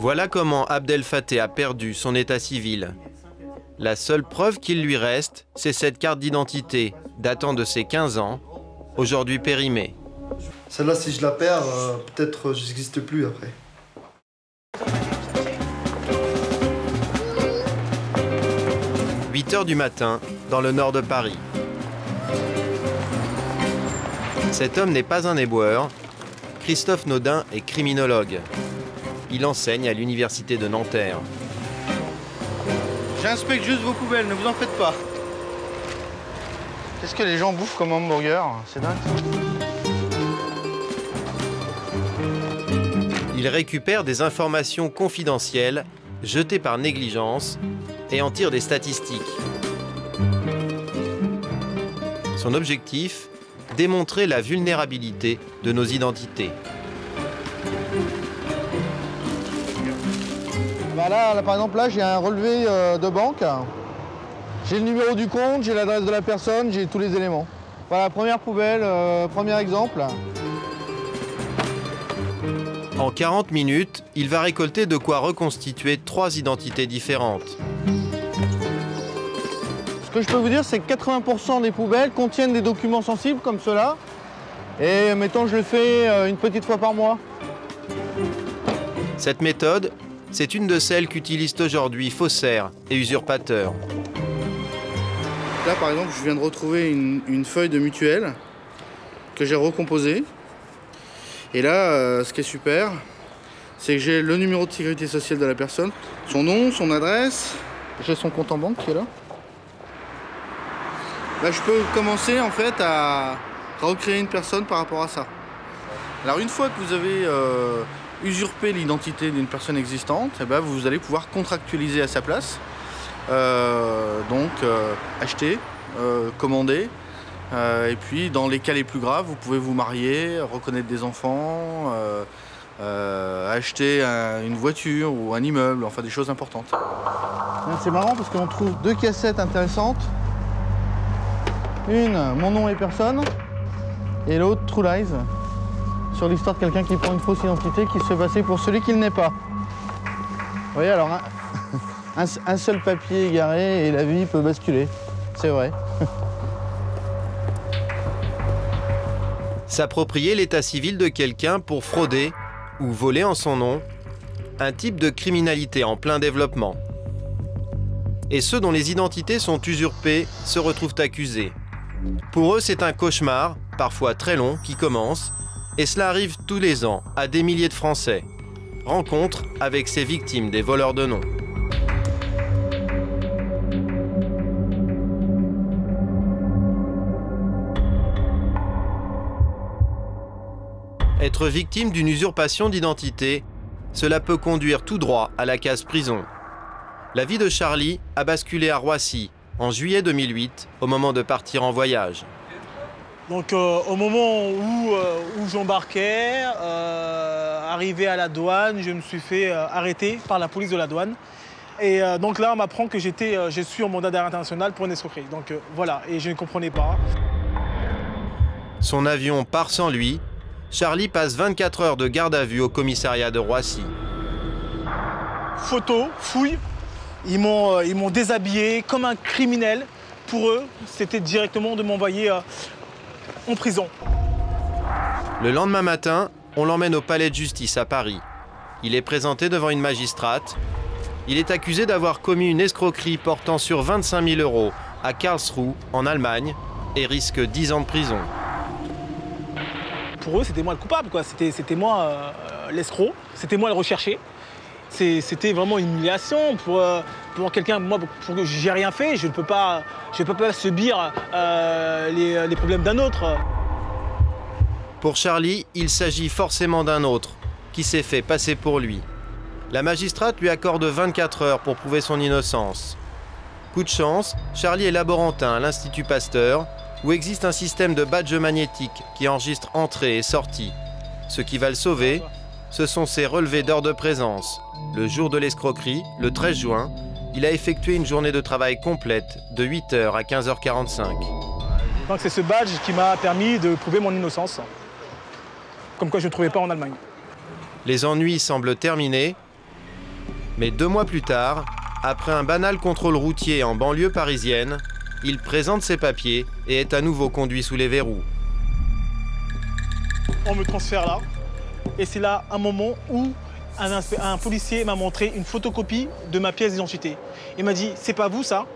Voilà comment Abdel Fatteh a perdu son état civil. La seule preuve qu'il lui reste, c'est cette carte d'identité datant de ses 15 ans, aujourd'hui périmée. Celle-là, si je la perds, peut-être je n'existe plus après. « 8 h du matin, dans le nord de Paris. Cet homme n'est pas un éboueur. Christophe Naudin est criminologue. Il enseigne à l'université de Nanterre. J'inspecte juste vos poubelles, ne vous en faites pas. Qu'est-ce que les gens bouffent comme hamburger? C'est dingue. Il récupère des informations confidentielles jetées par négligence et en tire des statistiques. Son objectif, démontrer la vulnérabilité de nos identités. Là, par exemple, là, j'ai un relevé de banque. J'ai le numéro du compte, j'ai l'adresse de la personne, j'ai tous les éléments. Voilà, première poubelle, premier exemple. En 40 minutes, il va récolter de quoi reconstituer 3 identités différentes. Ce que je peux vous dire, c'est que 80% des poubelles contiennent des documents sensibles comme ceux-là. Et mettons, je le fais une petite fois par mois. Cette méthode, c'est une de celles qu'utilisent aujourd'hui faussaires et usurpateurs. Là, par exemple, je viens de retrouver une feuille de mutuelle que j'ai recomposée. Et là, ce qui est super, c'est que j'ai le numéro de sécurité sociale de la personne, son nom, son adresse, j'ai son compte en banque qui est là. Là, je peux commencer en fait à recréer une personne par rapport à ça. Alors, une fois que vous avez usurpé l'identité d'une personne existante, eh ben, vous allez pouvoir contractualiser à sa place. Acheter, commander. Et puis, dans les cas les plus graves, vous pouvez vous marier, reconnaître des enfants, acheter une voiture ou un immeuble, enfin des choses importantes. C'est marrant parce qu'on trouve 2 cassettes intéressantes. Une, mon nom et personne, et l'autre, True Lies, sur l'histoire de quelqu'un qui prend une fausse identité qui se fait passer pour celui qu'il n'est pas. Vous voyez, alors, un seul papier égaré et la vie peut basculer. C'est vrai. S'approprier l'état civil de quelqu'un pour frauder ou voler en son nom, un type de criminalité en plein développement. Et ceux dont les identités sont usurpées se retrouvent accusés. Pour eux, c'est un cauchemar, parfois très long, qui commence, et cela arrive tous les ans à des milliers de Français. Rencontre avec ces victimes des voleurs de noms. Être victime d'une usurpation d'identité, cela peut conduire tout droit à la case prison. La vie de Charlie a basculé à Roissy en juillet 2008, au moment de partir en voyage. Donc au moment où j'embarquais, arrivé à la douane, je me suis fait arrêter par la police de la douane. Et donc là, on m'apprend que je suis en mandat d'arrêt international pour une escroquerie. Donc voilà, et je ne comprenais pas. Son avion part sans lui. Charlie passe 24 heures de garde à vue au commissariat de Roissy. Photo, fouille. Ils m'ont déshabillé comme un criminel. Pour eux, c'était directement de m'envoyer en prison. Le lendemain matin, on l'emmène au palais de justice à Paris. Il est présenté devant une magistrate. Il est accusé d'avoir commis une escroquerie portant sur 25 000 € à Karlsruhe, en Allemagne, et risque 10 ans de prison. Pour eux, c'était moi le coupable, quoi. C'était moi l'escroc, c'était moi le recherché. C'était vraiment une humiliation pour quelqu'un, moi, pour que j'ai rien fait, je ne peux pas subir les problèmes d'un autre. Pour Charlie, il s'agit forcément d'un autre, qui s'est fait passer pour lui. La magistrate lui accorde 24 heures pour prouver son innocence. Coup de chance, Charlie est laborantin à l'Institut Pasteur, où existe un système de badge magnétique qui enregistre entrée et sortie. Ce qui va le sauver, ce sont ses relevés d'heures de présence. Le jour de l'escroquerie, le 13 juin, il a effectué une journée de travail complète de 8 h à 15 h 45. Donc c'est ce badge qui m'a permis de prouver mon innocence. Comme quoi je ne trouvais pas en Allemagne. Les ennuis semblent terminés. Mais 2 mois plus tard, après un banal contrôle routier en banlieue parisienne, il présente ses papiers et est à nouveau conduit sous les verrous. On me transfère là. Et c'est là un moment où un policier m'a montré une photocopie de ma pièce d'identité. Il m'a dit, c'est pas vous ça?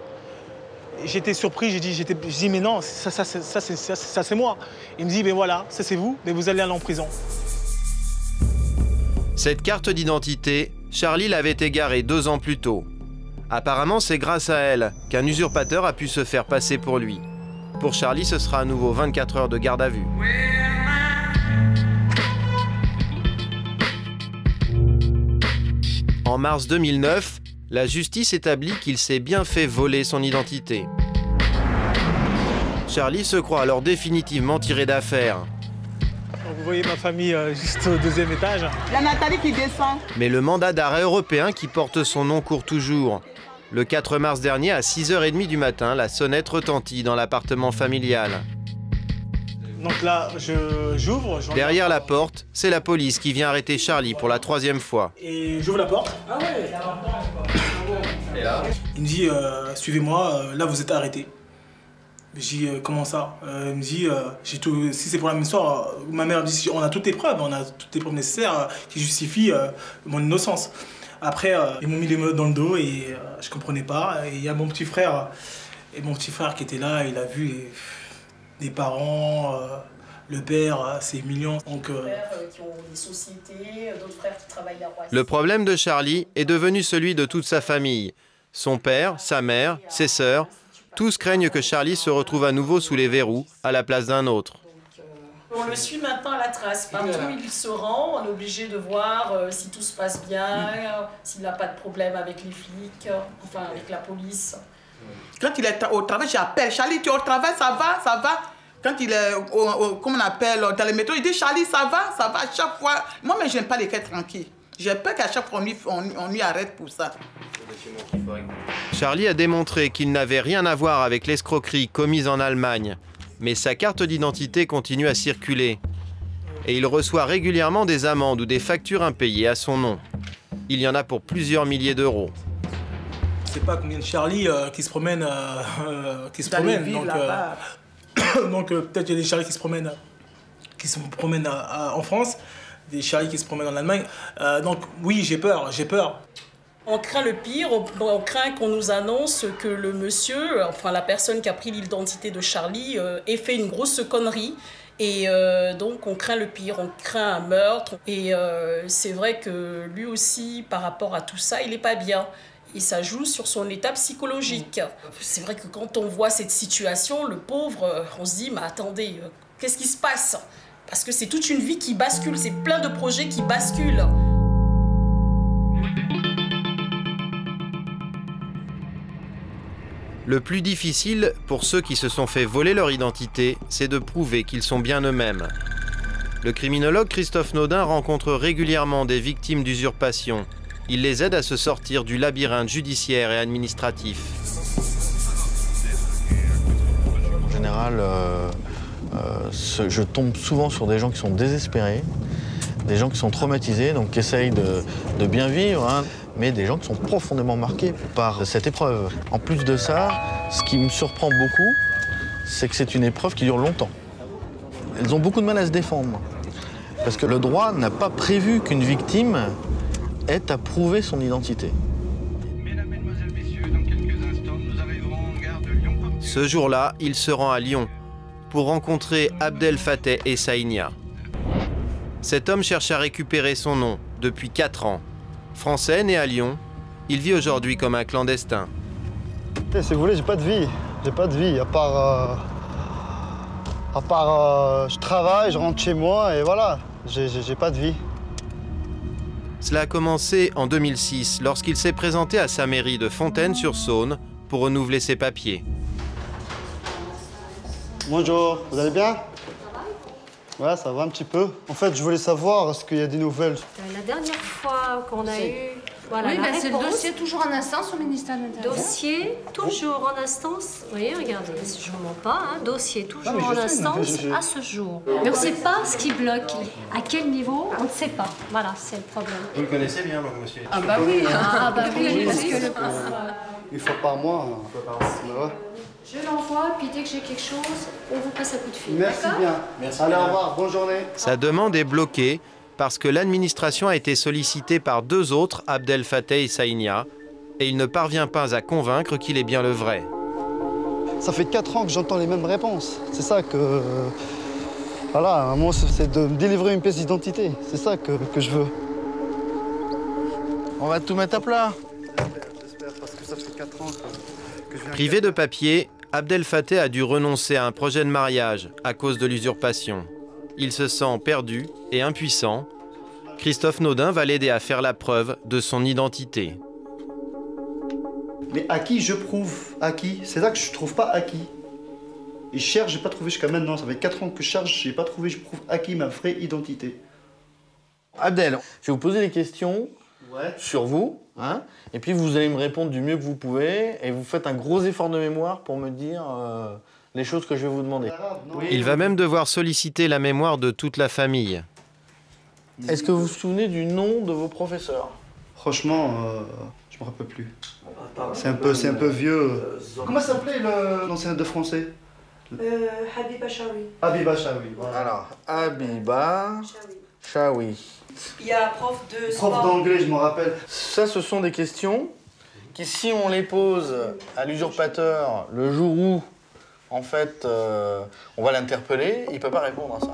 J'étais surpris, j'ai dit mais non, ça c'est moi. Il me dit, ben voilà, ça c'est vous, mais vous allez aller en prison. Cette carte d'identité, Charlie l'avait égarée 2 ans plus tôt. Apparemment, c'est grâce à elle qu'un usurpateur a pu se faire passer pour lui. Pour Charlie, ce sera à nouveau 24 heures de garde à vue. En mars 2009, la justice établit qu'il s'est bien fait voler son identité. Charlie se croit alors définitivement tiré d'affaire. Vous voyez ma famille juste au 2e étage. La Nathalie qui descend. Mais le mandat d'arrêt européen qui porte son nom court toujours. Le 4 mars dernier, à 6h30 du matin, la sonnette retentit dans l'appartement familial. Donc là, j'ouvre. Derrière la porte, c'est la police qui vient arrêter Charlie pour la 3e fois. Et j'ouvre la porte. Ah ouais. Et là, il me dit, suivez-moi, là vous êtes arrêté. Je dis, comment ça? Il me dit, si c'est pour la même histoire, ma mère me dit, on a toutes les preuves nécessaires qui justifient mon innocence. Après, ils m'ont mis les menottes dans le dos et je comprenais pas. Et il y a mon petit frère, qui était là, il a vu les parents, le père, c'est mignon. Donc, frères qui ont des sociétés, d'autres frères qui travaillent à Roissy. Le problème de Charlie est devenu celui de toute sa famille. Son père, sa mère, ses sœurs, tous craignent que Charlie se retrouve à nouveau sous les verrous à la place d'un autre. On le suit maintenant à la trace. Partout où il se rend, on est obligé de voir si tout se passe bien, s'il n'a pas de problème avec les flics, enfin avec la police. Quand il est au travail, j'appelle Charlie, tu es au travail, ça va. Quand il est, comment on appelle, dans les métros, il dit Charlie, ça va, à chaque fois. Moi, mais je n'aime pas les cas tranquilles. J'ai peur qu'à chaque fois, on lui arrête pour ça. Charlie a démontré qu'il n'avait rien à voir avec l'escroquerie commise en Allemagne. Mais sa carte d'identité continue à circuler. Et il reçoit régulièrement des amendes ou des factures impayées à son nom. Il y en a pour plusieurs milliers d'euros. Je ne sais pas combien de Charlie qui se promènent. Donc peut-être qu'il y a des Charlie qui se promènent en France, des Charlie qui se promènent en Allemagne. Donc oui, j'ai peur. On craint le pire, on craint qu'on nous annonce que le monsieur, enfin la personne qui a pris l'identité de Charlie, ait fait une grosse connerie. Et donc on craint le pire, on craint un meurtre. Et c'est vrai que lui aussi, par rapport à tout ça, il n'est pas bien. Et ça joue sur son état psychologique. C'est vrai que quand on voit cette situation, le pauvre, on se dit, mais attendez, qu'est-ce qui se passe? Parce que c'est toute une vie qui bascule, c'est plein de projets qui basculent. Le plus difficile, pour ceux qui se sont fait voler leur identité, c'est de prouver qu'ils sont bien eux-mêmes. Le criminologue Christophe Naudin rencontre régulièrement des victimes d'usurpation. Il les aide à se sortir du labyrinthe judiciaire et administratif. En général, je tombe souvent sur des gens qui sont désespérés, des gens qui sont traumatisés, donc qui essayent de bien vivre, hein, mais des gens qui sont profondément marqués par cette épreuve. En plus de ça, ce qui me surprend beaucoup, c'est que c'est une épreuve qui dure longtemps. Elles ont beaucoup de mal à se défendre, parce que le droit n'a pas prévu qu'une victime ait à prouver son identité. Mesdames, Mesdemoiselles, Messieurs, dans quelques instants, nous arriverons en gare de Lyon. Ce jour-là, il se rend à Lyon pour rencontrer Abdel Fatteh Essaïnia. Cet homme cherche à récupérer son nom depuis 4 ans. Français, né à Lyon, il vit aujourd'hui comme un clandestin. Si vous voulez, j'ai pas de vie. J'ai pas de vie, à part je travaille, je rentre chez moi et voilà. J'ai pas de vie. Cela a commencé en 2006, lorsqu'il s'est présenté à sa mairie de Fontaine-sur-Saône pour renouveler ses papiers. Bonjour, vous allez bien? Ouais, ça va un petit peu. En fait, je voulais savoir, est-ce qu'il y a des nouvelles? La dernière fois qu'on a eu Voilà, oui, c'est le réponse. dossier toujours en instance au ministère de l'Intérieur. Dossier toujours en instance. Oui, regardez, je ne mens pas. Hein, dossier toujours en instance à ce jour. Mais on ne sait pas ce qui bloque. À quel niveau, on ne sait pas. Voilà, c'est le problème. Vous le connaissez bien, donc, monsieur? Ah bah oui, parce que Une fois par mois. Ouais. je l'envoie, puis dès que j'ai quelque chose, on vous passe un coup de fil. Merci bien. Merci Allez, bien. au revoir, bonne journée. Sa demande est bloquée parce que l'administration a été sollicitée par 2 autres, Abdel Fattah et Saïnia, et il ne parvient pas à convaincre qu'il est bien le vrai. Ça fait 4 ans que j'entends les mêmes réponses. C'est ça que... Voilà, moi, c'est de me délivrer une pièce d'identité. C'est ça que je veux. On va tout mettre à plat. J'espère, parce que ça fait 4 ans que je viens... Privé de papier, Abdel Fattah a dû renoncer à un projet de mariage à cause de l'usurpation. Il se sent perdu et impuissant. Christophe Naudin va l'aider à faire la preuve de son identité. Mais à qui je prouve? À qui? C'est là que je trouve pas à qui. Et je cherche, j'ai pas trouvé jusqu'à maintenant. Ça fait 4 ans que je cherche, j'ai pas trouvé, je prouve à qui ma vraie identité. Abdel, je vais vous poser des questions sur vous, hein, et puis vous allez me répondre du mieux que vous pouvez, et vous faites un gros effort de mémoire pour me dire les choses que je vais vous demander. Il va même devoir solliciter la mémoire de toute la famille. Est-ce que vous vous souvenez du nom de vos professeurs? Franchement, je me rappelle plus. C'est un peu vieux. Comment s'appelait l'enseignant de français? Habiba Chaoui. Habiba Chaoui. Voilà. Alors, Habiba Chaoui. Il y a prof de Prof sport. d'anglais, je me rappelle. Ça, ce sont des questions qui, si on les pose à l'usurpateur le jour où, en fait, on va l'interpeller, il ne peut pas répondre à ça.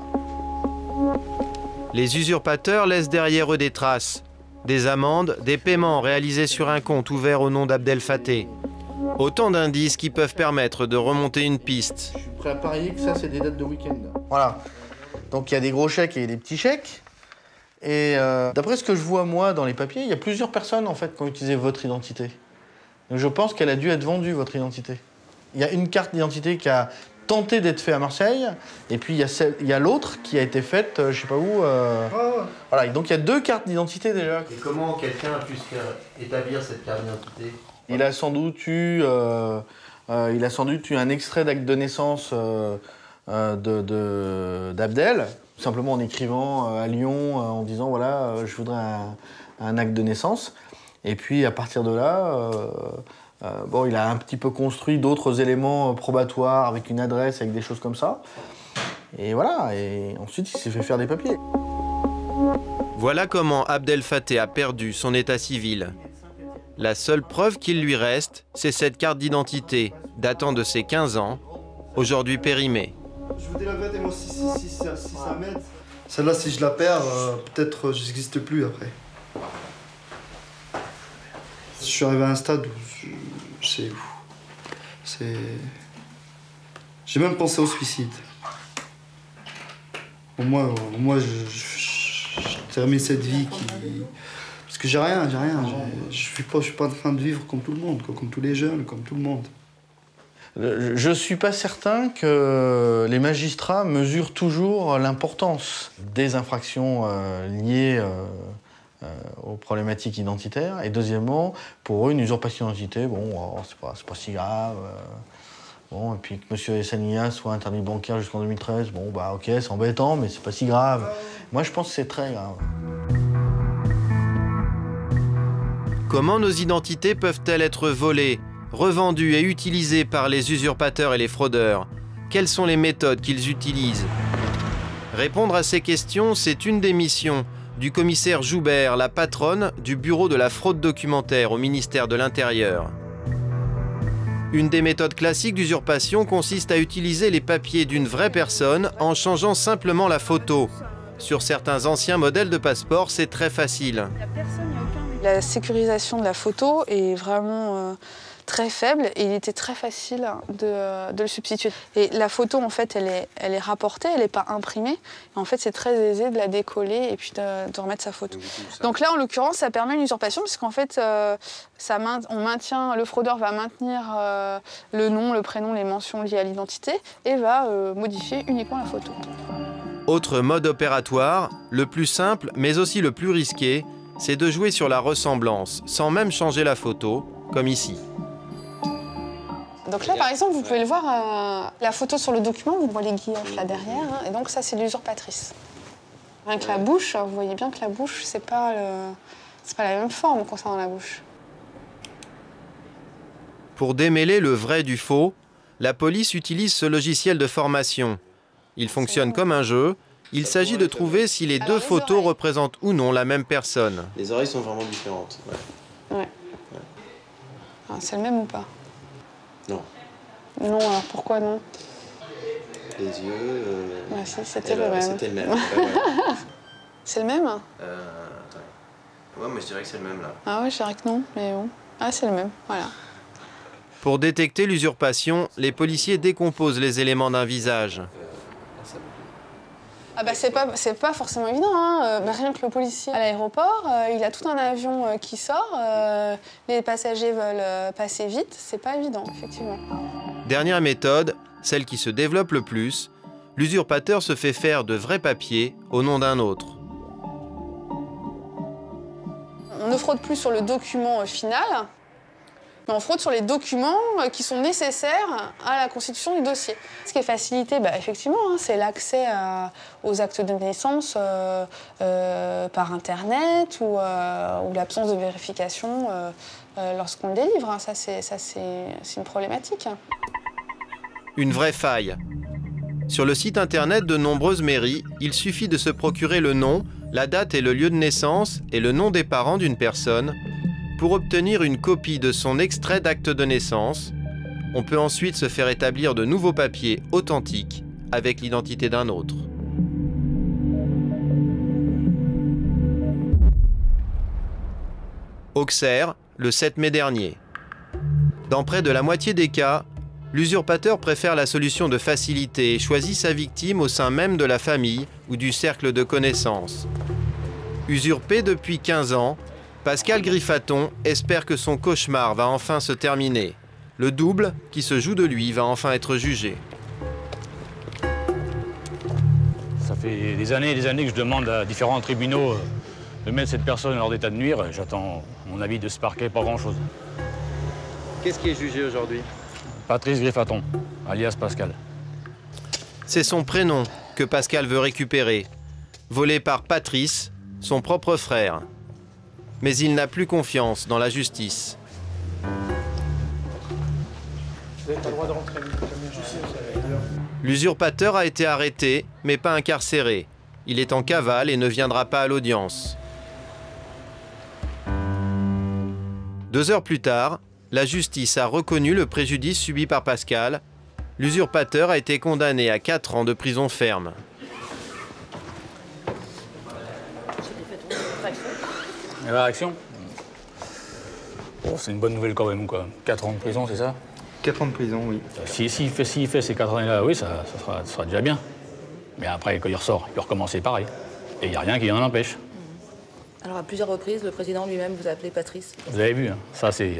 Les usurpateurs laissent derrière eux des traces, des amendes, des paiements réalisés sur un compte ouvert au nom d'Abdel Fattah. Autant d'indices qui peuvent permettre de remonter une piste. Je suis prêt à parier que ça, c'est des dates de week-end. Voilà. Donc il y a des gros chèques et des petits chèques. Et d'après ce que je vois, moi, dans les papiers, il y a plusieurs personnes, en fait, qui ont utilisé votre identité. Donc je pense qu'elle a dû être vendue, votre identité. Il y a une carte d'identité qui a tenté d'être faite à Marseille, et puis il y a l'autre qui a été faite, je sais pas où. Voilà, et donc il y a 2 cartes d'identité déjà. Et comment quelqu'un a pu se faire établir cette carte d'identité? Il a sans doute eu un extrait d'acte de naissance d'Abdel, simplement en écrivant à Lyon, en disant voilà, je voudrais un acte de naissance. Et puis à partir de là, bon, il a un petit peu construit d'autres éléments probatoires avec une adresse, avec des choses comme ça. Et voilà, et ensuite il s'est fait faire des papiers. Voilà comment Abdel Fattah a perdu son état civil. La seule preuve qu'il lui reste, c'est cette carte d'identité, datant de ses 15 ans, aujourd'hui périmée. Je vous dis la vérité, moi, si ça m'aide. Celle-là, si je la perds, peut-être je n'existe plus après. Je suis arrivé à un stade où j'ai même pensé au suicide. Au moins je termine cette vie qui... Parce que j'ai rien. Je suis pas en train de vivre comme tout le monde, comme tous les jeunes, comme tout le monde. Je ne suis pas certain que les magistrats mesurent toujours l'importance des infractions liées aux problématiques identitaires. Et deuxièmement, pour eux, une usurpation d'identité, bon, c'est pas si grave. Bon, et puis que M. Saïnia soit interdit bancaire jusqu'en 2013, bon, bah ok, c'est embêtant, mais c'est pas si grave. Moi, je pense que c'est très grave. Comment nos identités peuvent-elles être volées, revendues et utilisées par les usurpateurs et les fraudeurs? Quelles sont les méthodes qu'ils utilisent? Répondre à ces questions, c'est une des missions du commissaire Joubert, la patronne du bureau de la fraude documentaire au ministère de l'Intérieur. Une des méthodes classiques d'usurpation consiste à utiliser les papiers d'une vraie personne en changeant simplement la photo. Sur certains anciens modèles de passeport, c'est très facile. La sécurisation de la photo est vraiment très faible et il était très facile de le substituer. Et la photo, en fait, elle est rapportée, elle n'est pas imprimée. Et en fait, c'est très aisé de la décoller et puis de remettre sa photo. Donc là, en l'occurrence, ça permet une usurpation puisqu'en fait, le fraudeur va maintenir le nom, le prénom, les mentions liées à l'identité et va modifier uniquement la photo. Autre mode opératoire, le plus simple mais aussi le plus risqué, c'est de jouer sur la ressemblance, sans même changer la photo, comme ici. Donc là, par exemple, vous pouvez le voir, la photo sur le document, vous voyez les guilloches là derrière, hein, et donc ça, c'est l'usurpatrice. Rien que la bouche, vous voyez bien que la bouche, c'est pas la même forme concernant la bouche. Pour démêler le vrai du faux, la police utilise ce logiciel de formation. Il fonctionne comme un jeu. Il s'agit de trouver si les deux photos représentent ou non la même personne. Les oreilles sont vraiment différentes. Ouais. Ah, c'est le même ou pas? Non. Non, alors pourquoi non? Les yeux... Ah, si, c'était le même. C'était le même. C'est le même? Attends. Ouais, mais je dirais que c'est le même là. Ah ouais, je dirais que non, mais bon. Ah, c'est le même, voilà. Pour détecter l'usurpation, les policiers décomposent les éléments d'un visage. Ah bah c'est pas forcément évident, hein. Rien que le policier à l'aéroport, il a tout un avion qui sort, les passagers veulent passer vite, c'est pas évident, effectivement. Dernière méthode, celle qui se développe le plus, l'usurpateur se fait faire de vrais papiers au nom d'un autre. On ne fraude plus sur le document final, mais on fraude sur les documents qui sont nécessaires à la constitution du dossier. Ce qui est facilité, bah, effectivement, hein, c'est l'accès aux actes de naissance par Internet ou l'absence de vérification lorsqu'on le délivre. Hein. Ça, c'est une problématique. Une vraie faille. Sur le site Internet de nombreuses mairies, il suffit de se procurer le nom, la date et le lieu de naissance et le nom des parents d'une personne pour obtenir une copie de son extrait d'acte de naissance. On peut ensuite se faire établir de nouveaux papiers authentiques avec l'identité d'un autre. Auxerre, le 7 mai dernier. Dans près de la moitié des cas, l'usurpateur préfère la solution de facilité et choisit sa victime au sein même de la famille ou du cercle de connaissances. Usurpé depuis 15 ans, Pascal Griffaton espère que son cauchemar va enfin se terminer. Le double, qui se joue de lui, va enfin être jugé. Ça fait des années et des années que je demande à différents tribunaux de mettre cette personne hors d'état de nuire. J'attends mon avis de ce parquet, pas grand-chose. Qu'est-ce qui est jugé aujourd'hui? Patrice Griffaton, alias Pascal. C'est son prénom que Pascal veut récupérer, volé par Patrice, son propre frère. Mais il n'a plus confiance dans la justice. L'usurpateur a été arrêté, mais pas incarcéré. Il est en cavale et ne viendra pas à l'audience. 2 heures plus tard, la justice a reconnu le préjudice subi par Pascal. L'usurpateur a été condamné à 4 ans de prison ferme. Et la réaction? Bon, c'est une bonne nouvelle quand même, quoi. 4 ans de prison, c'est ça? 4 ans de prison, oui. S'il fait ces 4 années-là, oui, ça sera déjà bien. Mais après, quand il ressort, il peut recommencer pareil. Et il n'y a rien qui en empêche. Alors, à plusieurs reprises, le président lui-même vous a appelé Patrice. Vous avez vu, hein,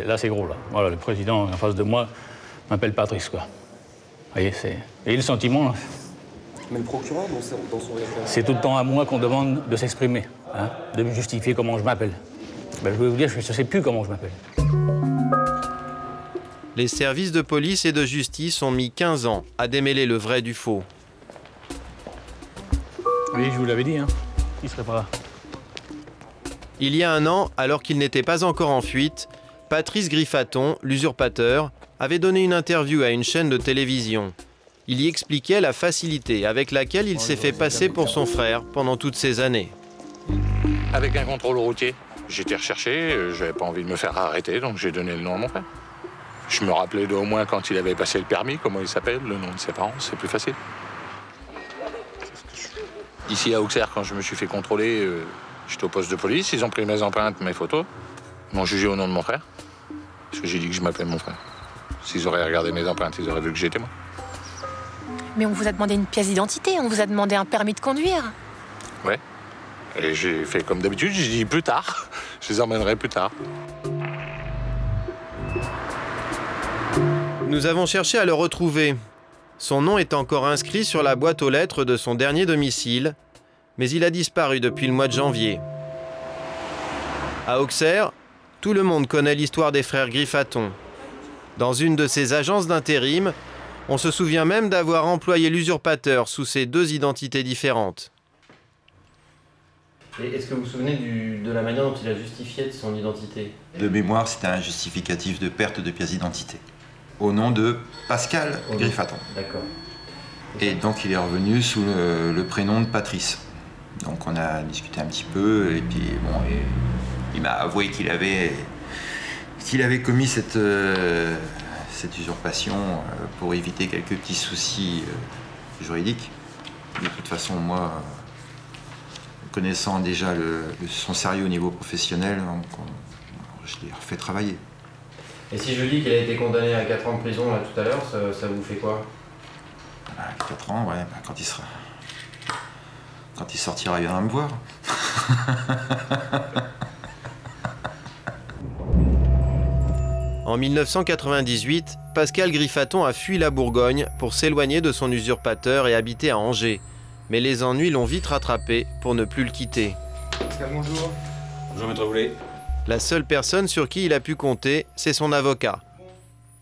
là, c'est gros, là. Voilà, le président en face de moi m'appelle Patrice, quoi. Vous voyez, c'est... Et le sentiment, là. Mais le procureur, dans son référent... C'est tout le temps à moi qu'on demande de s'exprimer, hein, de me justifier comment je m'appelle. Ben, je vais vous dire, je ne sais plus comment je m'appelle. Les services de police et de justice ont mis 15 ans à démêler le vrai du faux. Oui, je vous l'avais dit, hein. Il serait pas là. Il y a 1 an, alors qu'il n'était pas encore en fuite, Patrice Griffaton, l'usurpateur, avait donné une interview à une chaîne de télévision. Il y expliquait la facilité avec laquelle il s'est fait passer pour son frère pendant toutes ces années. Avec un contrôle routier, j'étais recherché, j'avais pas envie de me faire arrêter, donc j'ai donné le nom à mon frère. Je me rappelais d'au moins quand il avait passé le permis, comment il s'appelle, le nom de ses parents, c'est plus facile. Ici à Auxerre, quand je me suis fait contrôler, j'étais au poste de police, ils ont pris mes empreintes, mes photos, ils m'ont jugé au nom de mon frère, parce que j'ai dit que je m'appelais mon frère. S'ils auraient regardé mes empreintes, ils auraient vu que j'étais moi. Mais on vous a demandé une pièce d'identité, on vous a demandé un permis de conduire. Ouais. Et j'ai fait comme d'habitude, j'ai dit plus tard. Je les emmènerai plus tard. Nous avons cherché à le retrouver. Son nom est encore inscrit sur la boîte aux lettres de son dernier domicile, mais il a disparu depuis le mois de janvier. À Auxerre, tout le monde connaît l'histoire des frères Griffaton. Dans une de ces agences d'intérim, on se souvient même d'avoir employé l'usurpateur sous ces deux identités différentes. Et est-ce que vous vous souvenez de la manière dont il a justifié de son identité? De mémoire, c'était un justificatif de perte de pièce d'identité, au nom de Pascal Griffaton. D'accord. Et donc il est revenu sous le prénom de Patrice. Donc on a discuté un petit peu, et puis bon, il m'a avoué qu'il avait commis cette usurpation pour éviter quelques petits soucis juridiques. De toute façon, moi, connaissant déjà son sérieux au niveau professionnel, je l'ai refait travailler. Et si je dis qu'il a été condamné à 4 ans de prison là, tout à l'heure, ça vous fait quoi? 4 ans, ouais, quand il sortira, il viendra me voir. En 1998, Pascal Griffaton a fui la Bourgogne pour s'éloigner de son usurpateur et habiter à Angers. Mais les ennuis l'ont vite rattrapé pour ne plus le quitter. Pascal, bonjour. Bonjour, maître Boulet. La seule personne sur qui il a pu compter, c'est son avocat.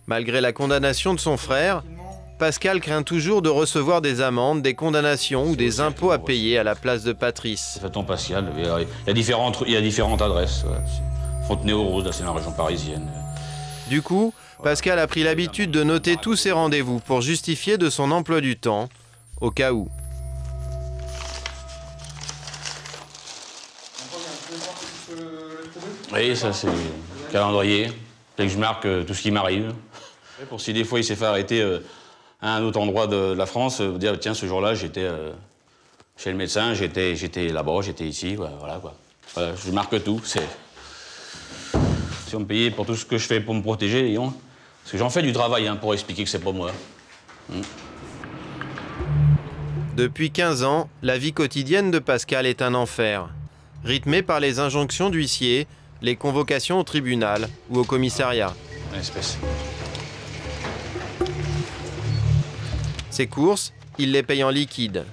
Malgré la condamnation de son frère, Pascal craint toujours de recevoir des amendes, des condamnations ou des impôts à payer à la place de Patrice. Griffaton Pascal, il y a différentes adresses. Fontenay-aux-Roses, là c'est dans la région parisienne. Du coup, Pascal a pris l'habitude de noter tous ses rendez-vous pour justifier de son emploi du temps, au cas où. Oui, ça c'est le calendrier. C'est que je marque tout ce qui m'arrive. Pour si des fois il s'est fait arrêter à un autre endroit de la France, dire tiens ce jour-là j'étais chez le médecin, j'étais là-bas, j'étais ici, voilà quoi. Voilà, je marque tout. Si on me payait pour tout ce que je fais pour me protéger, disons, parce que j'en fais du travail pour expliquer que c'est pas moi. Depuis 15 ans, la vie quotidienne de Pascal est un enfer, rythmée par les injonctions d'huissier, les convocations au tribunal ou au commissariat. Espèce. Ses courses, il les paye en liquide.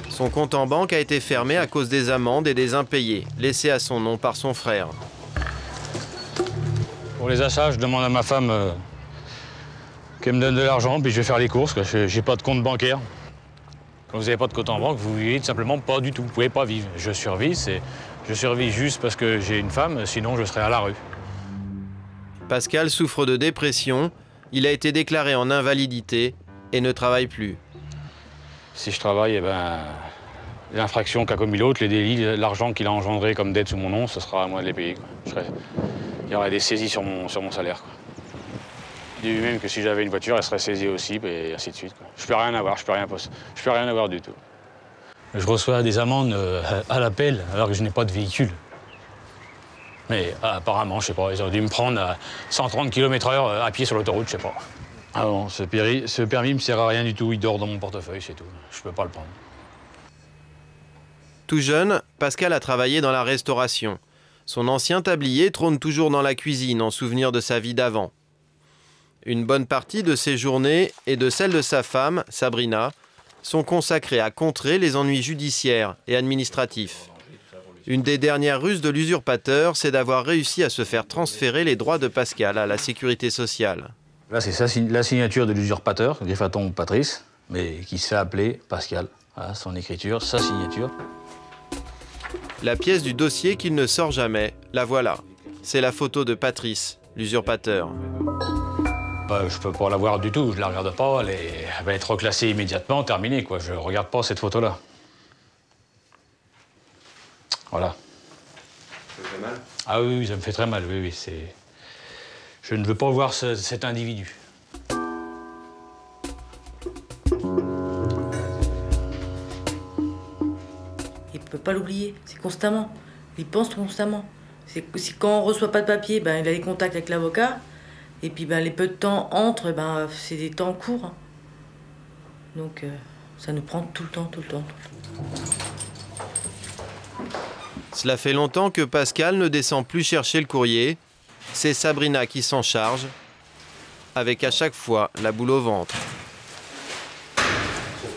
Son compte en banque a été fermé à cause des amendes et des impayés, laissés à son nom par son frère. Pour les achats, je demande à ma femme qu'elle me donne de l'argent, puis je vais faire les courses, parce que j'ai pas de compte bancaire. Quand vous n'avez pas de compte en banque, vous vivez tout simplement pas du tout. Vous pouvez pas vivre. Je survis juste parce que j'ai une femme, sinon je serais à la rue. Pascal souffre de dépression. Il a été déclaré en invalidité et ne travaille plus. Si je travaille, l'infraction qu'a commis l'autre, les délits, l'argent qu'il a engendré comme dette sous mon nom, ce sera à moi de les payer. Il y aurait des saisies sur mon salaire. Il dit même que si j'avais une voiture, elle serait saisie aussi, et ainsi de suite. Je peux rien avoir, je peux rien avoir du tout. Je reçois des amendes à l'appel alors que je n'ai pas de véhicule. Mais apparemment, je sais pas, ils ont dû me prendre à 130 km/h à pied sur l'autoroute, je sais pas. Ah bon, ce permis me sert à rien du tout, il dort dans mon portefeuille, c'est tout. Je peux pas le prendre. Tout jeune, Pascal a travaillé dans la restauration. Son ancien tablier trône toujours dans la cuisine en souvenir de sa vie d'avant. Une bonne partie de ses journées et de celles de sa femme, Sabrina, sont consacrées à contrer les ennuis judiciaires et administratifs. Une des dernières ruses de l'usurpateur, c'est d'avoir réussi à se faire transférer les droits de Pascal à la sécurité sociale. Là, c'est la signature de l'usurpateur, Griffaton Patrice, mais qui se fait appeler Pascal. Voilà, son écriture, sa signature. La pièce du dossier qu'il ne sort jamais, la voilà. C'est la photo de Patrice, l'usurpateur. Je peux pas la voir du tout, je la regarde pas, elle va être reclassée immédiatement, terminée, quoi. Je regarde pas cette photo-là. Voilà. Ça fait mal? Ah oui, ça me fait très mal, oui, c'est... Je ne veux pas voir cet individu. Il peut pas l'oublier, c'est constamment. Il pense constamment. Quand on reçoit pas de papier, il a des contacts avec l'avocat. Et puis les peu de temps entre, c'est des temps courts. Donc ça nous prend tout le temps. Cela fait longtemps que Pascal ne descend plus chercher le courrier. C'est Sabrina qui s'en charge, avec à chaque fois la boule au ventre.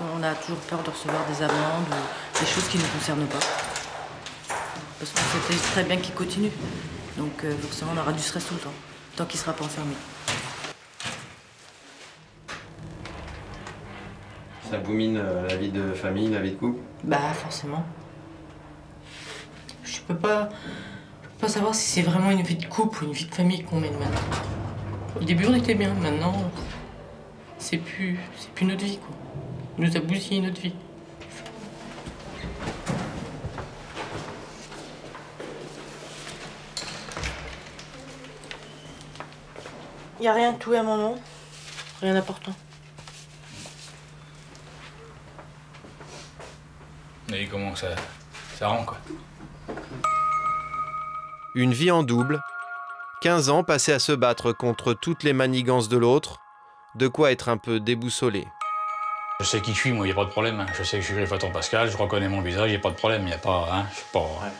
On a toujours peur de recevoir des amendes ou des choses qui ne nous concernent pas. Parce qu'on sait très bien qu'il continue. Donc forcément, on aura du stress tout le temps, tant qu'il ne sera pas enfermé. Ça boumine la vie de famille, la vie de couple? Bah forcément. Je peux pas savoir si c'est vraiment une vie de couple ou une vie de famille qu'on mène maintenant. Au début on était bien, maintenant c'est plus notre vie quoi. Il nous a bousillé notre vie. Y a rien de tout à un moment, rien d'important. Et comment ça rend quoi. Une vie en double, 15 ans passés à se battre contre toutes les manigances de l'autre, de quoi être un peu déboussolé. Je sais qui je suis, moi, il n'y a pas de problème. Je sais que je suis Griffaton Pascal, je reconnais mon visage, il n'y a pas de problème, il n'y a pas... Hein, je suis pas... Ouais.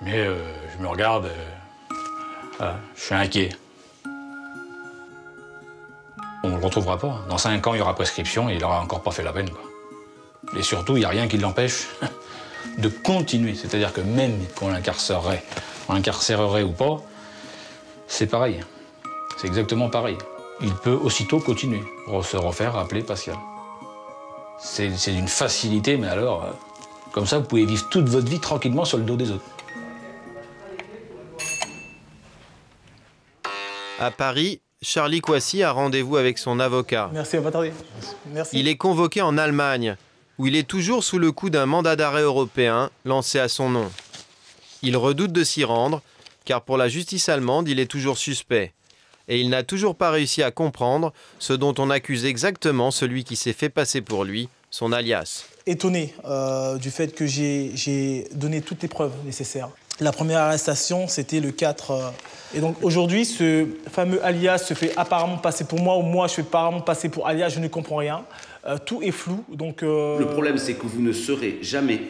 Mais je me regarde, voilà, je suis inquiet. On ne le retrouvera pas. Dans 5 ans, il y aura prescription et il n'aura encore pas fait la peine, quoi. Et surtout, il n'y a rien qui l'empêche de continuer. C'est-à-dire que même qu'on l'incarcérerait ou pas, c'est pareil. C'est exactement pareil. Il peut aussitôt continuer, se refaire appeler Pascal. C'est d'une facilité, mais alors, comme ça, vous pouvez vivre toute votre vie tranquillement sur le dos des autres. À Paris, Charlie Coissy a rendez-vous avec son avocat. Merci, on va tarder. Merci. Il est convoqué en Allemagne, où il est toujours sous le coup d'un mandat d'arrêt européen lancé à son nom. Il redoute de s'y rendre, car pour la justice allemande, il est toujours suspect. Et il n'a toujours pas réussi à comprendre ce dont on accuse exactement celui qui s'est fait passer pour lui, son alias. Étonné du fait que j'ai donné toutes les preuves nécessaires. La première arrestation, c'était le 4. Et donc aujourd'hui, ce fameux alias se fait apparemment passer pour moi, ou moi je fais apparemment passer pour alias, je ne comprends rien. Tout est flou, donc... Le problème, c'est que vous ne serez jamais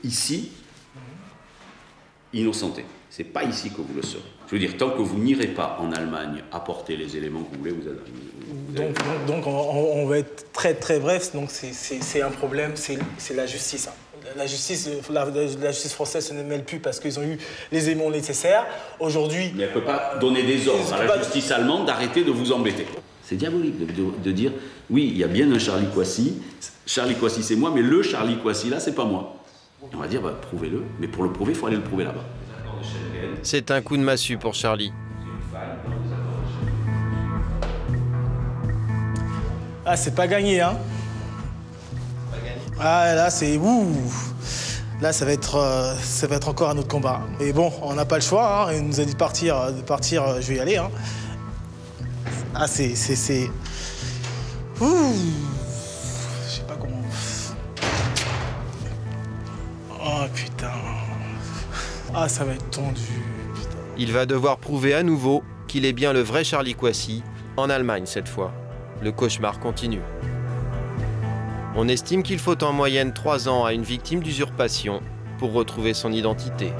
ici innocenté. C'est pas ici que vous le serez. Je veux dire, tant que vous n'irez pas en Allemagne apporter les éléments que vous voulez, vous allez... Donc on va être très très bref, donc c'est un problème, c'est la justice. Hein. La justice française se ne mêle plus parce qu'ils ont eu les éléments nécessaires. Aujourd'hui... Mais elle ne peut pas donner des ordres à la justice allemande d'arrêter de vous embêter. C'est diabolique de dire, oui, il y a bien un Charlie Coissy c'est moi, mais le Charlie Coissy là, c'est pas moi. On va dire, bah, prouvez-le, mais pour le prouver, il faut aller le prouver là-bas. C'est un coup de massue pour Charlie. Ah, c'est pas gagné, hein. Ah, là, c'est... Ouh. Là, ça va être encore un autre combat. Mais bon, on n'a pas le choix, hein. Il nous a dit de partir, je vais y aller, hein. Ah, c'est... Ouh. Je sais pas comment... Oh, putain. Ah, ça va être tendu. Putain. Il va devoir prouver à nouveau qu'il est bien le vrai Charlie Coissy, en Allemagne cette fois. Le cauchemar continue. On estime qu'il faut en moyenne 3 ans à une victime d'usurpation pour retrouver son identité.